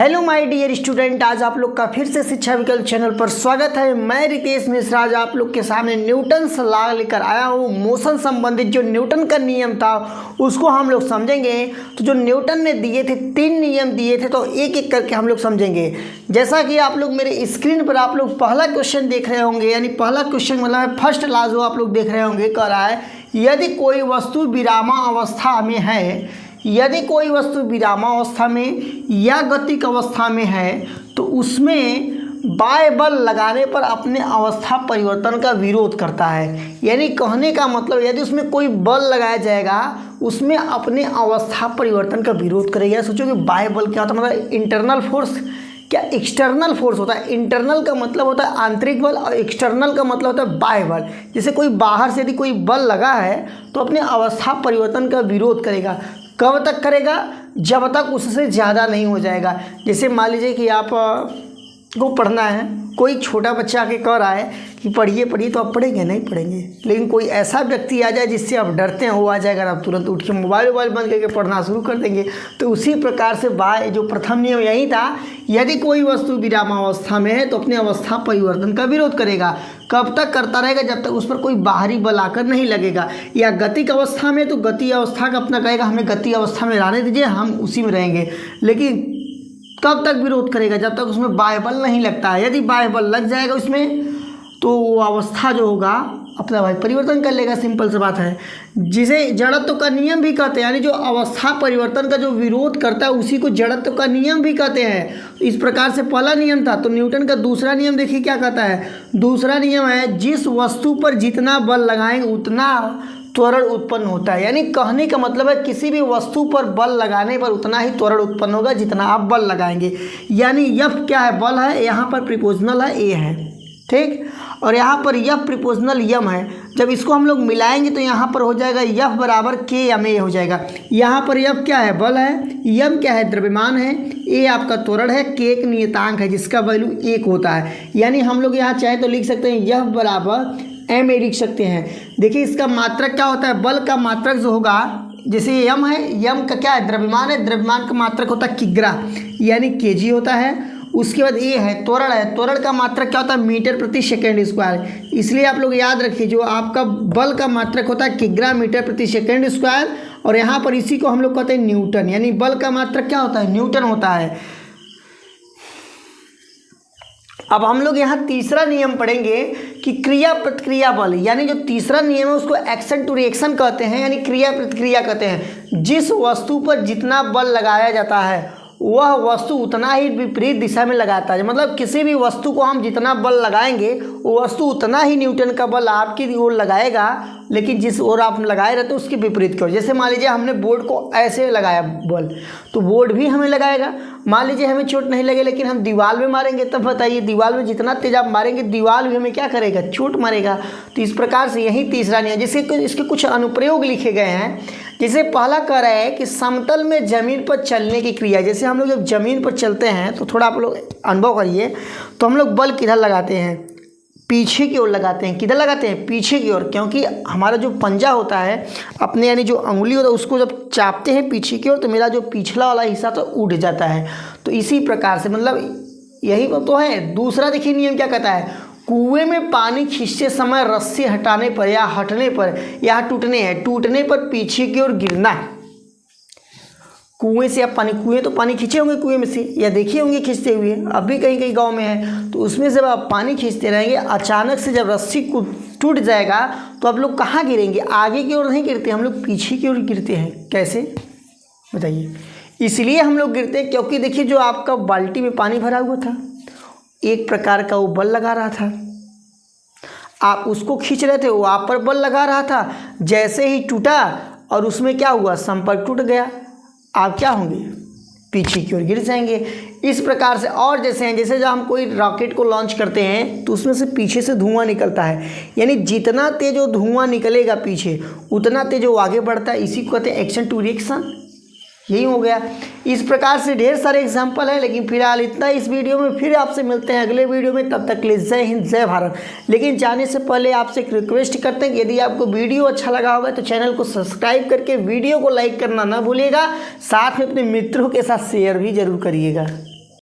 Hello my dear student, आज आप लोग का फिर से शिक्षा विकल्प चैनल पर स्वागत है। मैं रितेश मिश्रा आज आप लोग के सामने न्यूटन लॉ लेकर आया हूँ। मोशन संबंधित जो न्यूटन का नियम था उसको हम लोग समझेंगे। तो जो न्यूटन ने दिए थे 3 नियम दिए थे, तो एक एक करके हम लोग समझेंगे। जैसा कि आप लोग मेरे स्क्रीन पर आप लोग पहला क्वेश्चन देख रहे होंगे, यानी पहला क्वेश्चन मतलब फर्स्ट लॉ जो आप लोग देख रहे होंगे, कह रहा है यदि कोई वस्तु विरामावस्था में है, यदि कोई वस्तु विरामावस्था में या गतिक अवस्था में है तो उसमें बाह्य बल लगाने पर अपने अवस्था परिवर्तन का विरोध करता है। यानी कहने का मतलब यदि उसमें कोई बल लगाया जाएगा उसमें अपने अवस्था परिवर्तन का विरोध करेगा। सोचो कि बाह्य बल क्या होता है, मतलब इंटरनल फोर्स क्या एक्सटर्नल फोर्स होता है। इंटरनल का मतलब होता है आंतरिक बल और एक्सटर्नल का मतलब होता है बाह्य बल। जैसे कोई बाहर से यदि कोई बल लगा है तो अपने अवस्था परिवर्तन का विरोध करेगा। कब तक करेगा? जब तक उससे ज़्यादा नहीं हो जाएगा। जैसे मान लीजिए कि आप को पढ़ना है, कोई छोटा बच्चा आके कह रहा है कि पढ़िए पढ़िए, तो आप पढ़ेंगे नहीं पढ़ेंगे। लेकिन कोई ऐसा व्यक्ति आ जाए जिससे आप डरते हैं, वो आ जाएगा, आप तुरंत उठ के मोबाइल बंद करके पढ़ना शुरू कर देंगे। तो उसी प्रकार से जो प्रथम नियम यही था, यदि कोई वस्तु विरामावस्था में है तो अपने अवस्था परिवर्तन का विरोध करेगा। कब तक करता रहेगा? जब तक उस पर कोई बाहरी बल आकर नहीं लगेगा। या गतिक अवस्था में तो गति अवस्था का अपना कहेगा हमें गति अवस्था में रहने दीजिए, हम उसी में रहेंगे। लेकिन कब तक विरोध करेगा? जब तक उसमें बाह्य बल नहीं लगता है। यदि बाह्य बल लग जाएगा उसमें तो वो अवस्था जो होगा अपना भाई परिवर्तन कर लेगा। सिंपल सी बात है, जिसे जड़त्व का नियम भी कहते हैं। यानी जो अवस्था परिवर्तन का जो विरोध करता है उसी को जड़त्व का नियम भी कहते हैं। इस प्रकार से पहला नियम था। तो न्यूटन का दूसरा नियम देखिए क्या कहता है। दूसरा नियम है जिस वस्तु पर जितना बल लगाएंगे उतना त्वरण उत्पन्न होता है। यानी कहने का मतलब है किसी भी वस्तु पर बल लगाने पर उतना ही त्वरण उत्पन्न होगा जितना आप बल लगाएंगे। यानी यफ क्या है? बल है, यहाँ पर प्रीपोजिशनल है ए है, ठीक। और यहाँ पर यफ प्रीपोजिशनल यम है। जब इसको हम लोग मिलाएंगे तो यहाँ पर हो जाएगा यफ बराबर के एम ए हो जाएगा। यहाँ पर यफ क्या है? बल है, यम क्या है? द्रव्यमान है, ए आपका त्वरण है, के एक नियतांक है जिसका वैल्यू 1 होता है। यानी हम लोग यहाँ चाहे तो लिख सकते हैं यफ बराबर एम ए लिख सकते हैं। देखिए इसका मात्रक क्या होता है? बल का मात्रक जो होगा, जैसे यम है, यम का क्या है? द्रव्यमान है, द्रव्यमान का मात्रक होता है किग्रा यानी केजी होता है। उसके बाद ए है, त्वरण है, त्वरण का मात्रक क्या होता है? मीटर प्रति सेकेंड स्क्वायर। इसलिए आप लोग याद रखिए जो आपका बल का मात्रक होता है किग्रा मीटर प्रति सेकेंड स्क्वायर। और यहाँ पर इसी को हम लोग कहते हैं न्यूटन। यानी बल का मात्रक क्या होता है? न्यूटन होता है। अब हम लोग यहाँ तीसरा नियम पढ़ेंगे कि क्रिया प्रतिक्रिया बल। यानी जो तीसरा नियम है उसको एक्शन टू रिएक्शन कहते हैं, यानी क्रिया प्रतिक्रिया कहते हैं। जिस वस्तु पर जितना बल लगाया जाता है वह वस्तु उतना ही विपरीत दिशा में लगाता है। मतलब किसी भी वस्तु को हम जितना बल लगाएंगे वो वस्तु उतना ही न्यूटन का बल आपकी ओर लगाएगा, लेकिन जिस ओर आप लगाए रहते हैं उसके विपरीत की ओर। जैसे मान लीजिए हमने बोर्ड को ऐसे लगाया बल, तो बोर्ड भी हमें लगाएगा। मान लीजिए हमें चोट नहीं लगे लेकिन हम दीवार में मारेंगे, तब बताइए दीवार में जितना तेज आप मारेंगे दीवार भी हमें क्या करेगा? चोट मारेगा। तो इस प्रकार से यही तीसरा नियम, जैसे इसके कुछ अनुप्रयोग लिखे गए हैं। जैसे पहला कह रहा है कि समतल में जमीन पर चलने की क्रिया। जैसे हम लोग जब जमीन पर चलते हैं तो थोड़ा आप लोग अनुभव करिए, तो हम लोग बल किधर लगाते हैं? पीछे की ओर लगाते हैं। किधर लगाते हैं? पीछे की ओर। क्योंकि हमारा जो पंजा होता है अपने, यानी जो अंगुली होता है उसको जब चापते हैं पीछे की ओर तो मेरा जो पिछला वाला हिस्सा तो उठ जाता है। तो इसी प्रकार से मतलब यही तो है। दूसरा देखिए नियम क्या कहता है, कुएं में पानी खींचते समय रस्सी हटाने पर या हटने पर या टूटने पर पीछे की ओर गिरना है। कुएं से आप कुएं तो पानी खींचे होंगे कुएं में से, या देखे होंगे खींचते हुए, अभी कहीं कहीं गांव में है। तो उसमें जब आप पानी खींचते रहेंगे, अचानक से जब रस्सी को टूट जाएगा तो आप लोग कहाँ गिरेंगे? आगे की ओर नहीं गिरते, हम लोग पीछे की ओर गिरते हैं। कैसे बताइए? इसलिए हम लोग गिरते हैं क्योंकि देखिए जो आपका बाल्टी में पानी भरा हुआ था, एक प्रकार का वो बल लगा रहा था, आप उसको खींच रहे थे, वो आप पर बल लगा रहा था। जैसे ही टूटा और उसमें क्या हुआ? संपर्क टूट गया, आप क्या होंगे? पीछे की ओर गिर जाएंगे। इस प्रकार से और जैसे जब हम कोई रॉकेट को लॉन्च करते हैं तो उसमें से पीछे से धुआं निकलता है। यानी जितना तेज वो धुआं निकलेगा पीछे उतना तेज वो आगे बढ़ता है। इसी को कहते हैं एक्शन टू रिएक्शन। यही हो गया। इस प्रकार से ढेर सारे एग्जाम्पल है, लेकिन फिलहाल इतना इस वीडियो में। फिर आपसे मिलते हैं अगले वीडियो में, तब तक के लिए जय हिंद जय भारत। लेकिन जाने से पहले आपसे एक रिक्वेस्ट करते हैं कि यदि आपको वीडियो अच्छा लगा होगा तो चैनल को सब्सक्राइब करके वीडियो को लाइक करना ना भूलिएगा। साथ में अपने मित्रों के साथ शेयर भी जरूर करिएगा।